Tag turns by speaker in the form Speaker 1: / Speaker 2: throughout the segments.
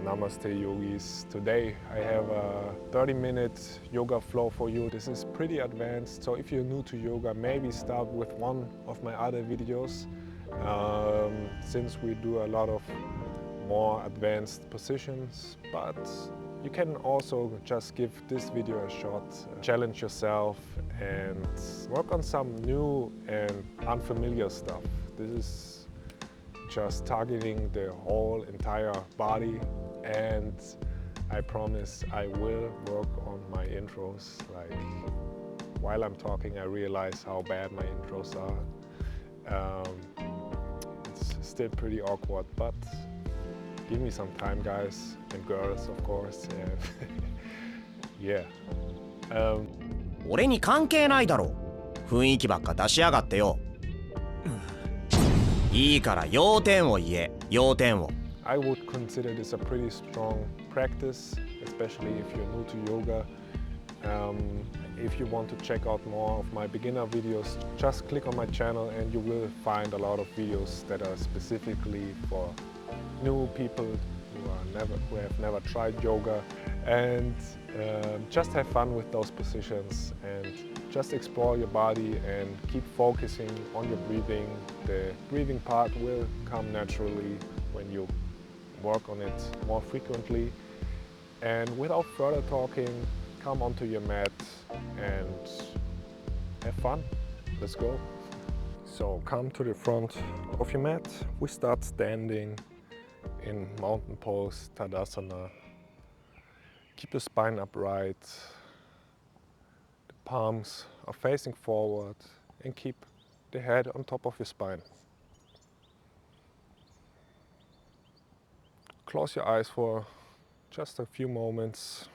Speaker 1: Namaste yogis. Today I have a 30-minute yoga flow for you. This is pretty advanced, so if you're new to yoga, maybe start with one of my other videos, since we do a lot of more advanced positions. But you can also just give this video a shot, challenge yourself and work on some new and unfamiliar stuff. This is just targeting the whole entire body, and I promise I will work on my intros. Like, while I'm talking, I realize how bad my intros are. It's still pretty awkward, but give me some time, guys and girls, of course. And yeah.
Speaker 2: 俺に関係ないだろ。雰囲気ばっか出しやがってよ。いいから要点を言え、要点を。
Speaker 1: I would consider this a pretty strong practice, especially if you're new to yoga. If you want to check out more of my beginner videos, just click on my channel and you will find a lot of videos that are specifically for new people who have never tried yoga, and just have fun with those positions and just explore your body and keep focusing on your breathing. The breathing part will come naturally when you work on it more frequently. And without further talking, come onto your mat and have fun. Let's go. So come to the front of your mat. We start standing in mountain pose, Tadasana. Keep your spine upright. The palms are facing forward and keep the head on top of your spine. Close your eyes for just a few moments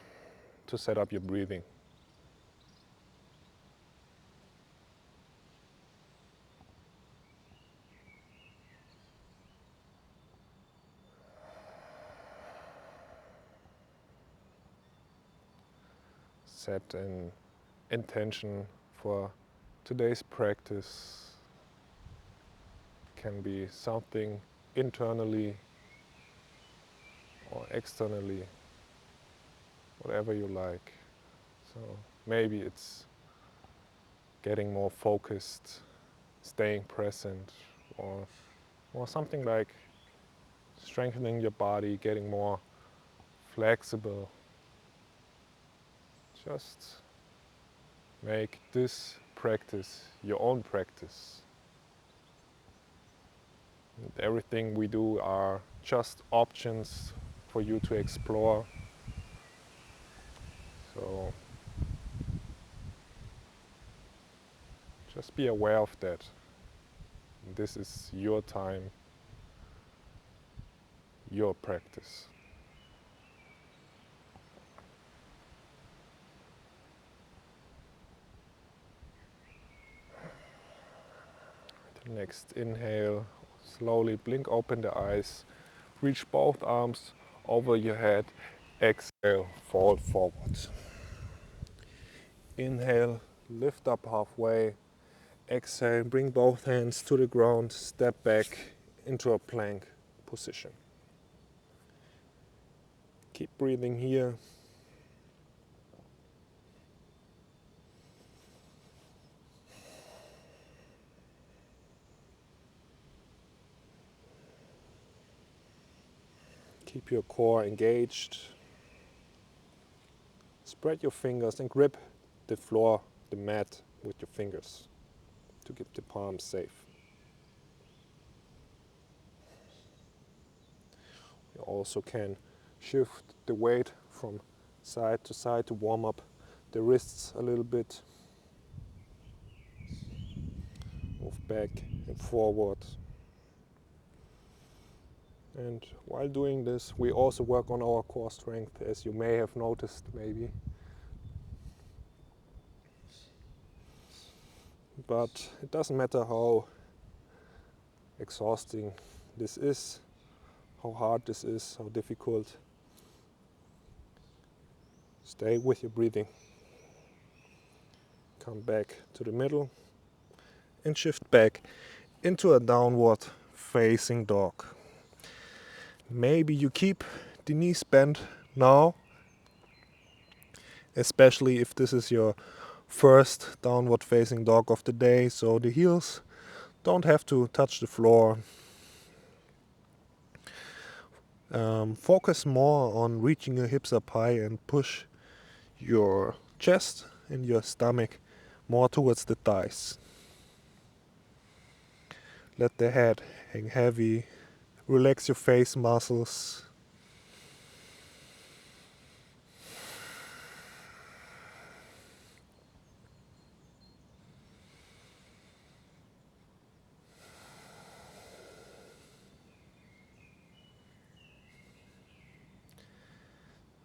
Speaker 1: to set up your breathing. Set an intention for today's practice. Can be something internally or externally, whatever you like. So maybe it's getting more focused, staying present, or something like strengthening your body, getting more flexible. Just make this practice your own practice. And everything we do are just options for you to explore. So just be aware of that. This is your time, your practice. The next inhale, slowly blink open the eyes, reach both arms over your head, exhale, fall forward. Inhale, lift up halfway, exhale, bring both hands to the ground, step back into a plank position. Keep breathing here. Keep your core engaged. Spread your fingers and grip the floor, the mat, with your fingers to keep the palms safe. You also can shift the weight from side to side to warm up the wrists a little bit. Move back and forward. And while doing this, we also work on our core strength, as you may have noticed maybe. But it doesn't matter how exhausting this is, how hard this is, how difficult. Stay with your breathing. Come back to the middle and shift back into a downward facing dog. Maybe you keep the knees bent now, especially if this is your first downward facing dog of the day, so the heels don't have to touch the floor. Focus more on reaching your hips up high and push your chest and your stomach more towards the thighs. Let the head hang heavy. Relax your face muscles.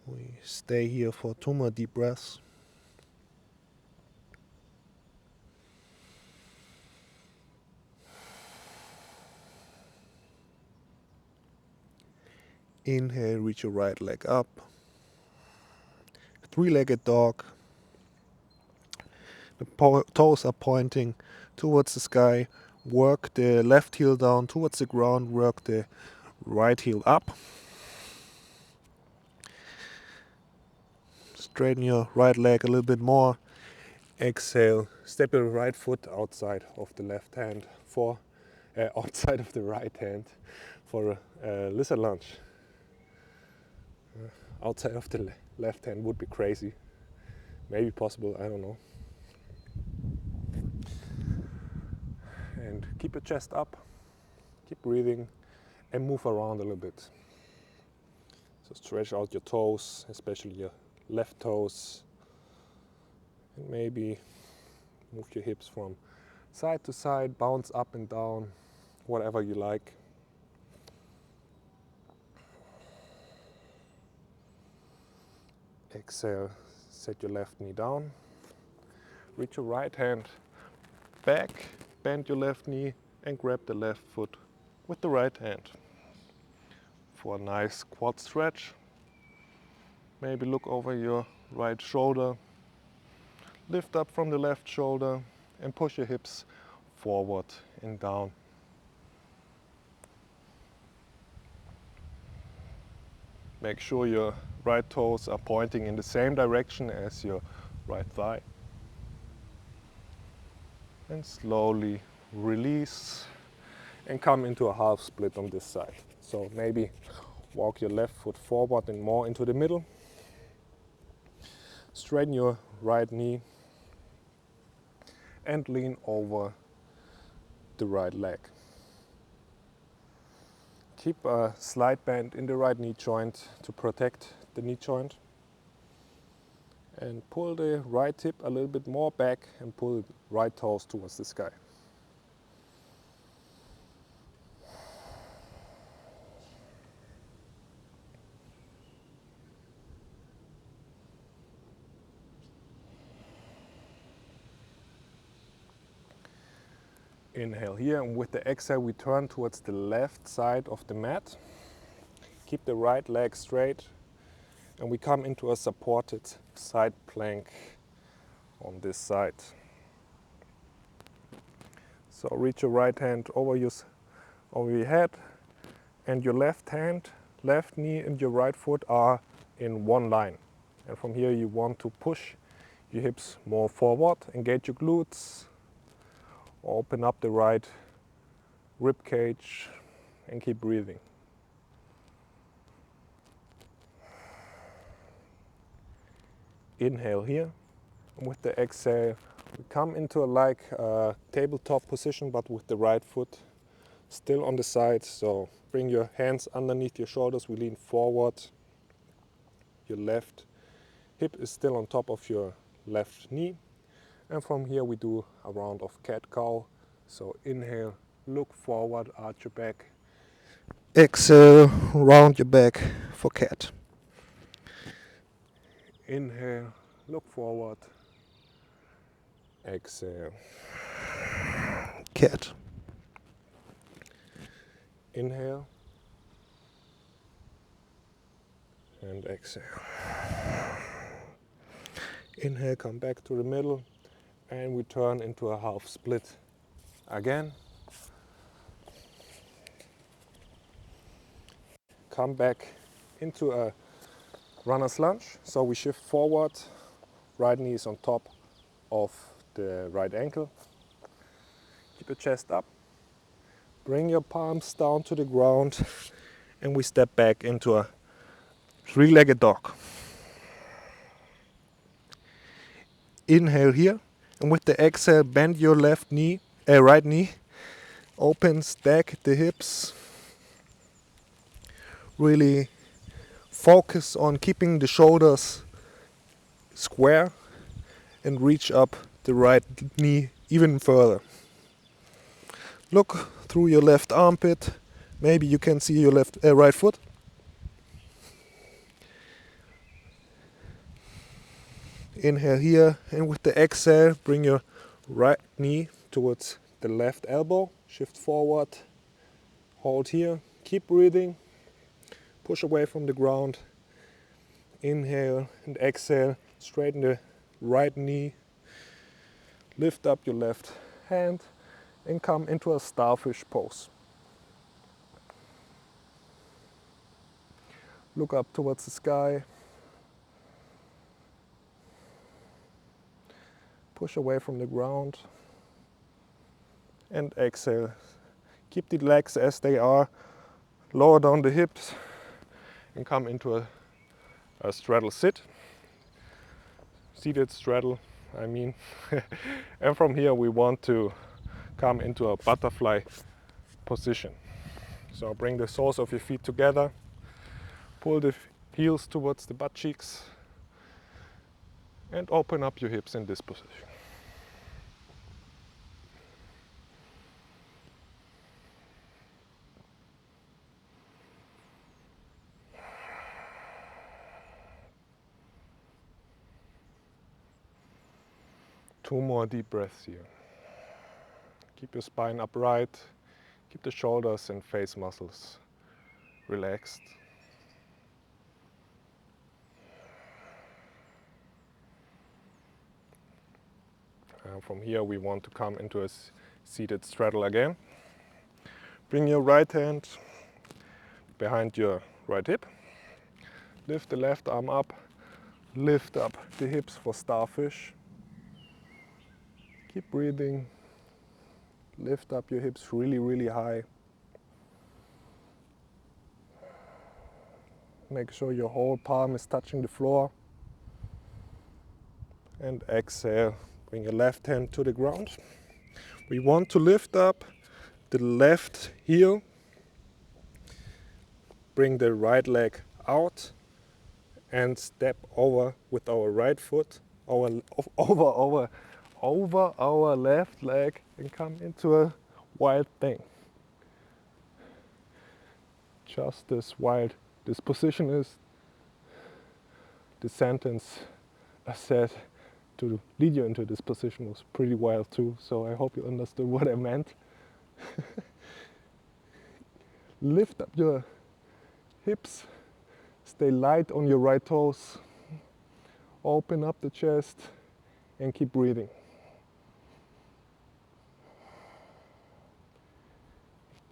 Speaker 1: We stay here for 2 more deep breaths. Inhale, reach your right leg up. 3-legged dog. The toes are pointing towards the sky. Work the left heel down towards the ground. Work the right heel up. Straighten your right leg a little bit more. Exhale, step your right foot outside of the left hand for outside of the right hand for a lizard lunge. Outside of the left hand would be crazy. Maybe possible, I don't know. And keep your chest up, keep breathing, and move around a little bit. So stretch out your toes, especially your left toes. And maybe move your hips from side to side, bounce up and down, whatever you like. Exhale, set your left knee down. Reach your right hand back, bend your left knee and grab the left foot with the right hand. For a nice quad stretch, maybe look over your right shoulder, lift up from the left shoulder and push your hips forward and down. Make sure your right toes are pointing in the same direction as your right thigh. And slowly release and come into a half split on this side. So maybe walk your left foot forward and more into the middle. Straighten your right knee and lean over the right leg. Keep a slight bend in the right knee joint to protect the knee joint. And pull the right hip a little bit more back and pull the right toes towards the sky. Inhale here, and with the exhale we turn towards the left side of the mat. Keep the right leg straight and we come into a supported side plank on this side. So reach your right hand over your head and your left hand, left knee and your right foot are in one line. And from here you want to push your hips more forward, engage your glutes, open up the right rib cage and keep breathing. Inhale here, and with the exhale we come into a tabletop position but with the right foot still on the side. So bring your hands underneath your shoulders, we lean forward. Your left hip is still on top of your left knee. And from here we do a round of cat-cow. So inhale, look forward, arch your back. Exhale, round your back for cat. Inhale, look forward. Exhale, cat. Inhale and exhale. Inhale, come back to the middle and we turn into a half split again. Come back into a runner's lunge. So we shift forward, right knee is on top of the right ankle. Keep your chest up. Bring your palms down to the ground and we step back into a three-legged dog. Inhale here, and with the exhale, bend your right knee, open, stack the hips. Really focus on keeping the shoulders square and reach up the right knee even further. Look through your left armpit. Maybe you can see your right foot. Inhale here, and with the exhale, bring your right knee towards the left elbow. Shift forward, hold here, keep breathing, push away from the ground. Inhale and exhale, straighten the right knee, lift up your left hand and come into a starfish pose. Look up towards the sky. Push away from the ground and exhale. Keep the legs as they are. Lower down the hips and come into a straddle sit. Seated straddle, I mean. And from here we want to come into a butterfly position. So bring the soles of your feet together. Pull the heels towards the butt cheeks and open up your hips in this position. Two more deep breaths here. Keep your spine upright, keep the shoulders and face muscles relaxed. From here we want to come into a seated straddle again. Bring your right hand behind your right hip. Lift the left arm up. Lift up the hips for starfish. Keep breathing. Lift up your hips really, really high. Make sure your whole palm is touching the floor. And exhale. Bring your left hand to the ground. We want to lift up the left heel. Bring the right leg out and step over with our right foot over our left leg and come into a wild thing. Just as wild. This position is the sentence I said to lead you into this position was pretty wild too, so I hope you understood what I meant. Lift up your hips, stay light on your right toes, open up the chest and keep breathing.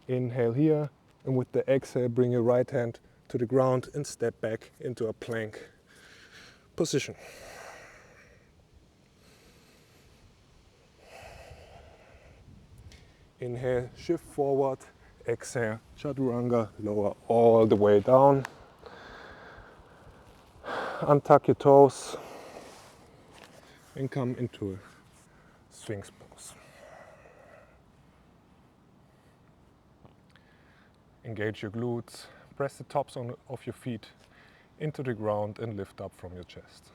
Speaker 1: Inhale here, and with the exhale bring your right hand to the ground and step back into a plank position. Inhale, shift forward, exhale, chaturanga, lower all the way down. Untuck your toes and come into a Sphinx pose. Engage your glutes, press the tops of your feet into the ground and lift up from your chest.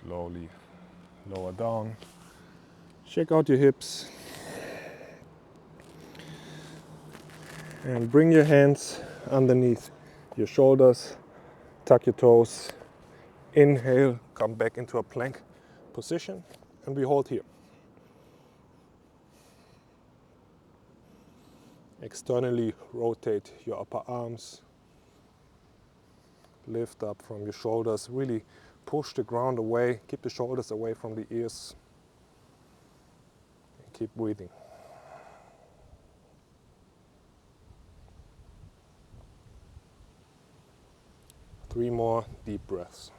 Speaker 1: Slowly lower down. Shake out your hips. And bring your hands underneath your shoulders. Tuck your toes. Inhale, come back into a plank position, and we hold here. Externally rotate your upper arms. Lift up from your shoulders. Really push the ground away. Keep the shoulders away from the ears. And keep breathing. Three more deep breaths.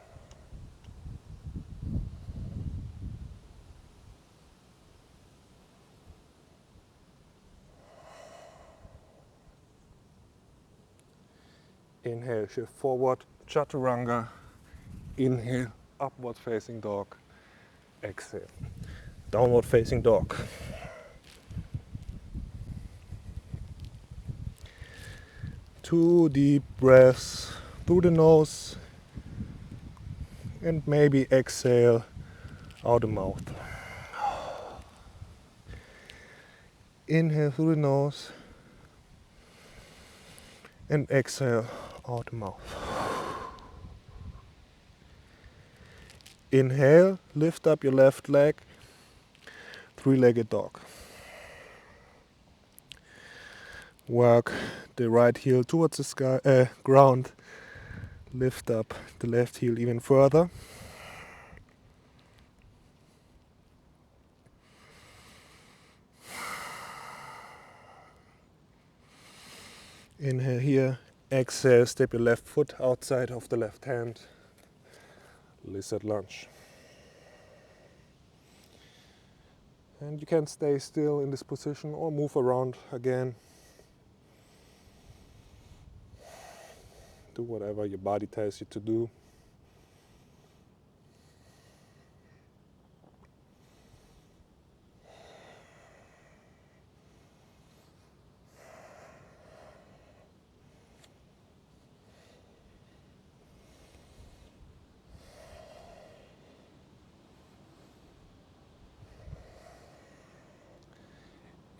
Speaker 1: Inhale, shift forward, chaturanga. Inhale, upward facing dog. Exhale, downward facing dog. Two deep breaths through the nose and maybe exhale out the mouth. Inhale through the nose and exhale out the mouth. Inhale, lift up your left leg, three-legged dog. Work the right heel towards the ground. Lift up the left heel even further. Inhale here, exhale, step your left foot outside of the left hand. Lizard lunge. And you can stay still in this position or move around again. Do whatever your body tells you to do.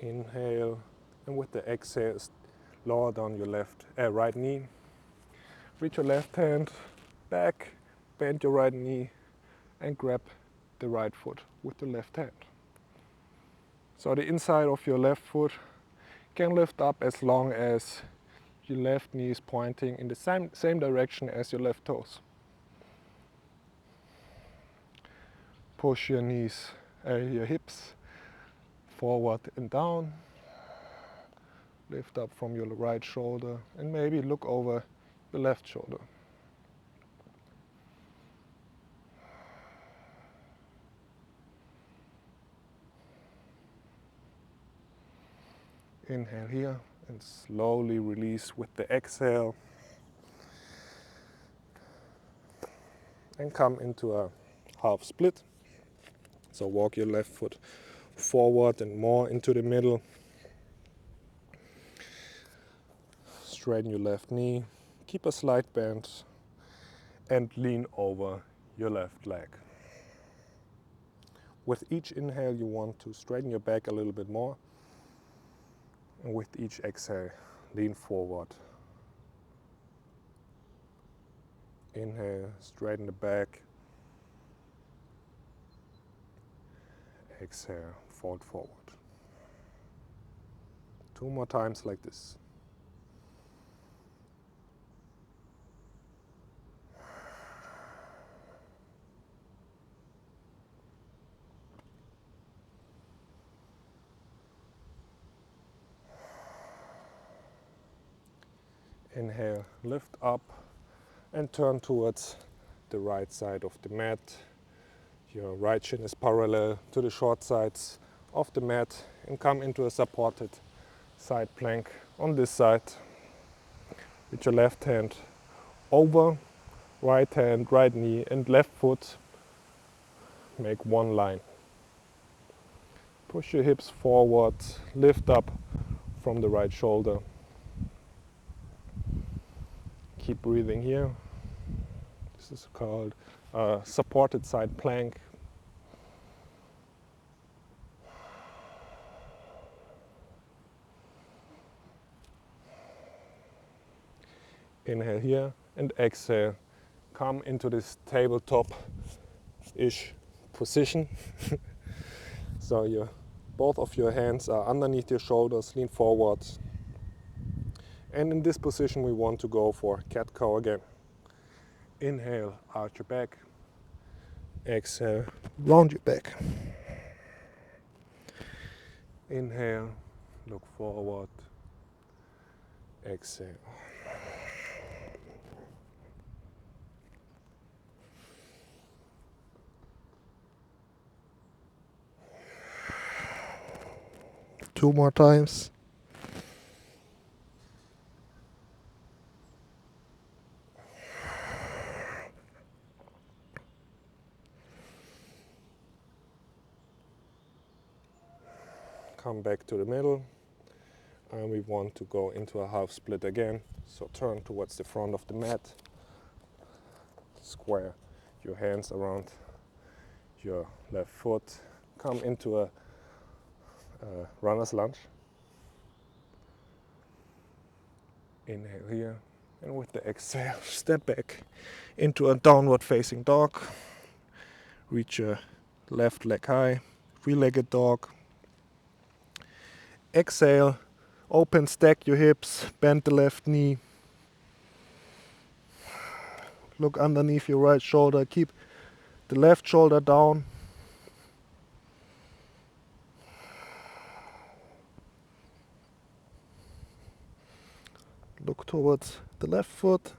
Speaker 1: Inhale, and with the exhale, lower down your right knee. Reach your left hand back, bend your right knee, and grab the right foot with the left hand. So the inside of your left foot can lift up as long as your left knee is pointing in the same direction as your left toes. Push your your hips forward and down. Lift up from your right shoulder and maybe look over your left shoulder. Inhale here and slowly release with the exhale. And come into a half split. So walk your left foot forward and more into the middle. Straighten your left knee. Keep a slight bend and lean over your left leg. With each inhale, you want to straighten your back a little bit more. And with each exhale, lean forward. Inhale, straighten the back. Exhale, fold forward. Two more times like this. Inhale, lift up and turn towards the right side of the mat. Your right shin is parallel to the short sides of the mat and come into a supported side plank on this side. With your left hand over, right hand, right knee and left foot. Make one line. Push your hips forward, lift up from the right shoulder. Keep breathing here. This is called a supported side plank. Inhale here and exhale. Come into this tabletop-ish position. So both of your hands are underneath your shoulders, lean forward. And in this position we want to go for cat-cow again. Inhale, arch your back. Exhale, round your back. Inhale, look forward. Exhale. Two more times. Come back to the middle, and we want to go into a half split again. So turn towards the front of the mat, square your hands around your left foot, come into a runner's lunge. Inhale here, and with the exhale, step back into a downward facing dog. Reach your left leg high, three-legged dog. Exhale, open, stack your hips, bend the left knee. Look underneath your right shoulder, keep the left shoulder down. Look towards the left foot.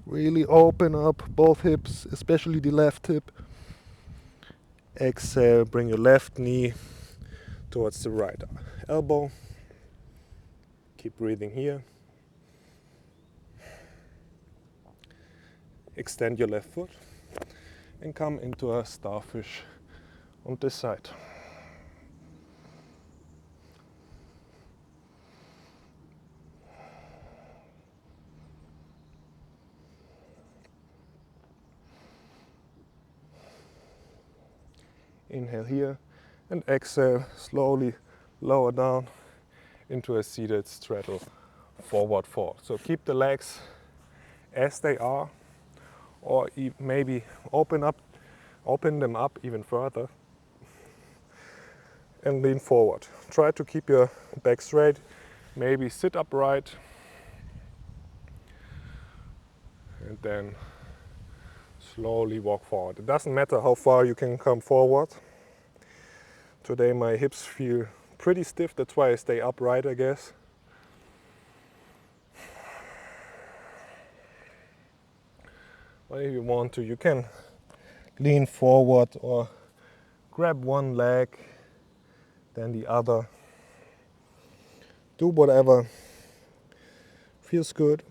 Speaker 1: Really open up both hips, especially the left hip. Exhale, bring your left knee towards the right elbow. Keep breathing here. Extend your left foot and come into a starfish on this side. Inhale here and exhale, slowly lower down into a seated straddle forward fold. So keep the legs as they are, or maybe open them up even further and lean forward. Try to keep your back straight, maybe sit upright, and then slowly walk forward. It doesn't matter how far you can come forward. Today my hips feel pretty stiff, that's why I stay upright, I guess. But if you want to, you can lean forward or grab one leg, then the other. Do whatever feels good.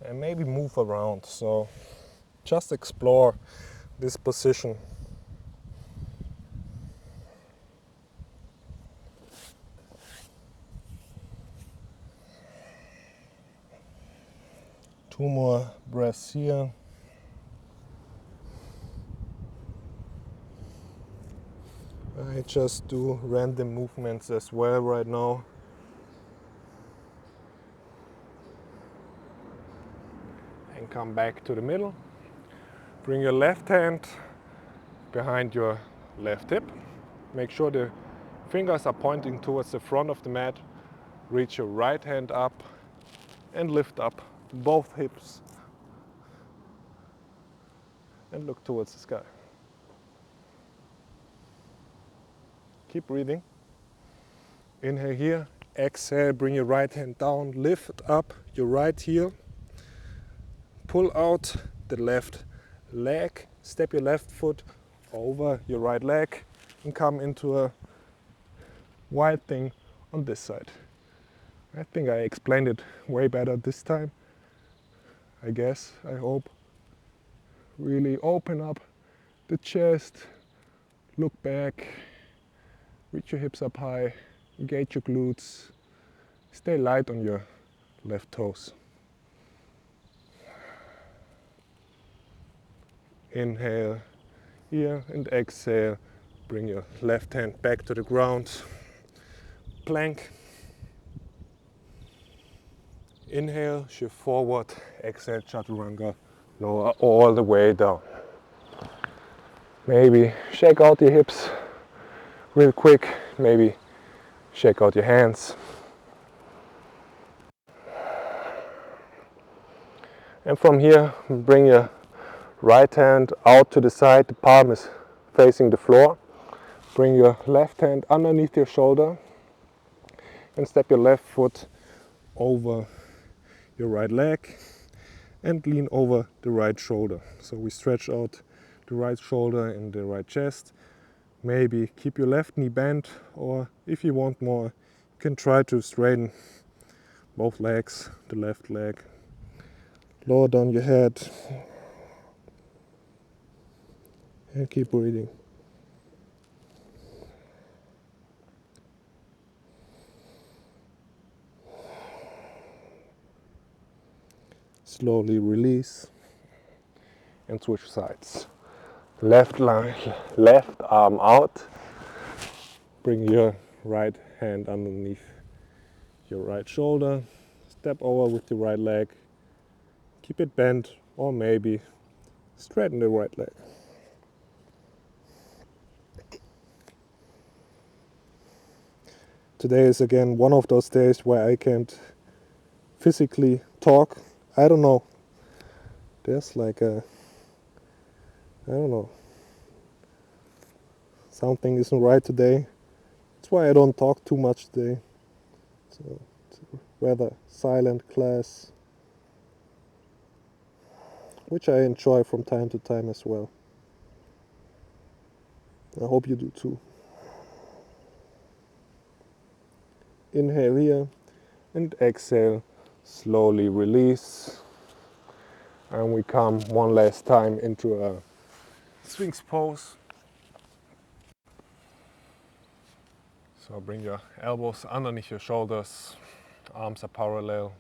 Speaker 1: And maybe move around, so just explore this position. Two more breaths here. I just do random movements as well right now. And come back to the middle. Bring your left hand behind your left hip. Make sure the fingers are pointing towards the front of the mat. Reach your right hand up and lift up both hips. And look towards the sky. Keep breathing. Inhale here. Exhale, bring your right hand down. Lift up your right heel. Pull out the left leg. Step your left foot over your right leg and come into a wide thing on this side. I think I explained it way better this time. I guess, I hope. Really open up the chest. Look back. Reach your hips up high. Engage your glutes. Stay light on your left toes. Inhale here and exhale. Bring your left hand back to the ground. Plank. Inhale, shift forward. Exhale, chaturanga, lower all the way down. Maybe shake out your hips real quick. Maybe shake out your hands. And from here, bring your right hand out to the side. The palm is facing the floor. Bring your left hand underneath your shoulder and step your left foot over your right leg and lean over the right shoulder. So we stretch out the right shoulder and the right chest. Maybe keep your left knee bent, or if you want more, you can try to straighten both legs, the left leg. Lower down your head and keep breathing. Slowly release and switch sides. Left arm out. Bring your right hand underneath your right shoulder. Step over with the right leg. Keep it bent, or maybe straighten the right leg. Today is again one of those days where I can't physically talk. I don't know. There's like I don't know. Something isn't right today. That's why I don't talk too much today. So it's a rather silent class, which I enjoy from time to time as well. I hope you do too. Inhale here and exhale, slowly release. And we come one last time into a Sphinx pose. So bring your elbows underneath your shoulders, arms are parallel.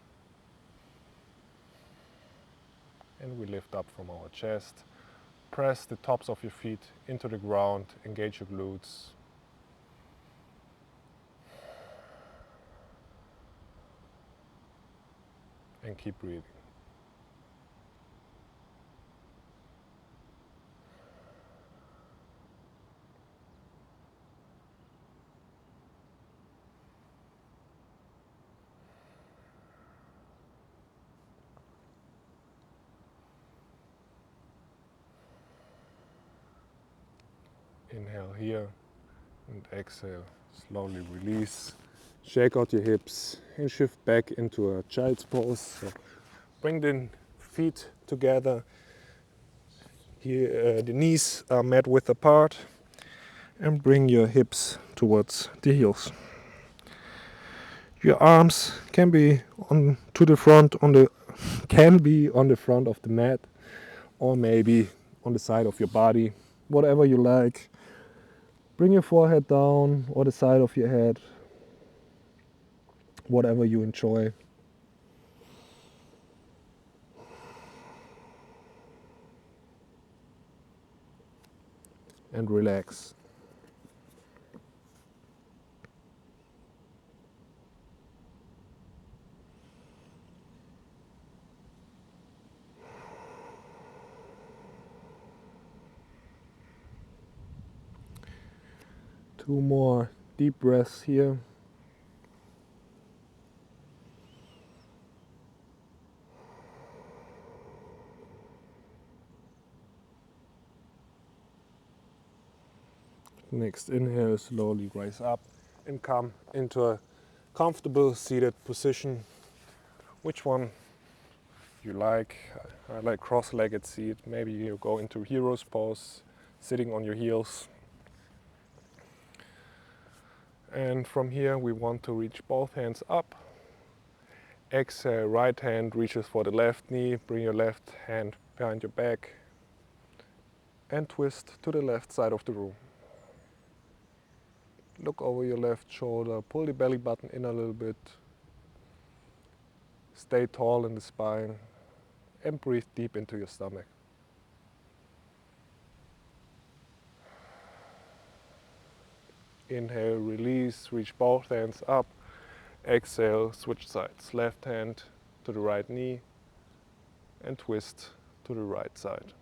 Speaker 1: And we lift up from our chest. Press the tops of your feet into the ground, engage your glutes. And keep breathing. Inhale here and exhale, slowly release. Shake out your hips and shift back into a child's pose. So bring the feet together. Here, the knees are met width apart, and bring your hips towards the heels. Your arms can be on the front of the mat, or maybe on the side of your body, whatever you like. Bring your forehead down or the side of your head, whatever you enjoy. And relax. Two more deep breaths here. Next inhale, slowly rise up and come into a comfortable seated position. Which one you like? I like cross-legged seat. Maybe you go into hero's pose, sitting on your heels. And from here we want to reach both hands up. Exhale, right hand reaches for the left knee. Bring your left hand behind your back and twist to the left side of the room. Look over your left shoulder, pull the belly button in a little bit. Stay tall in the spine and breathe deep into your stomach. Inhale, release, reach both hands up. Exhale, switch sides. Left hand to the right knee and twist to the right side.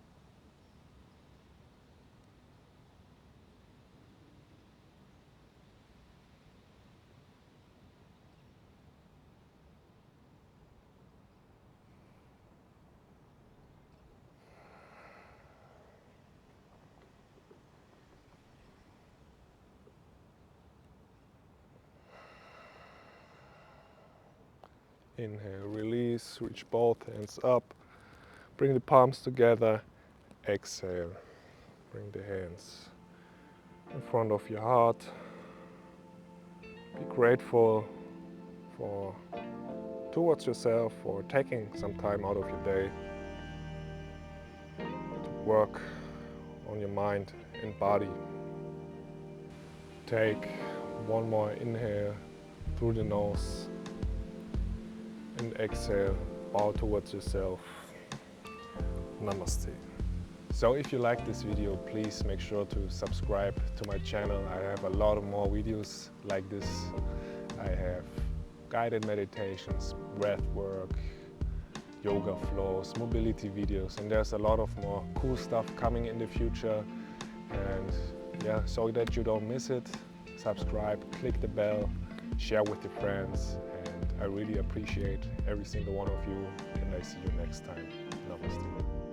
Speaker 1: Inhale, release, reach both hands up, bring the palms together, exhale, bring the hands in front of your heart. Be grateful towards yourself for taking some time out of your day to work on your mind and body. Take one more inhale through the nose and exhale, bow towards yourself. Namaste. So if you like this video, please make sure to subscribe to my channel. I have a lot of more videos like this. I have guided meditations, breath work, yoga flows, mobility videos, and there's a lot of more cool stuff coming in the future. And yeah, so that you don't miss it, subscribe, click the bell, share with your friends, and I really appreciate every single one of you, and I see you next time. Namaste.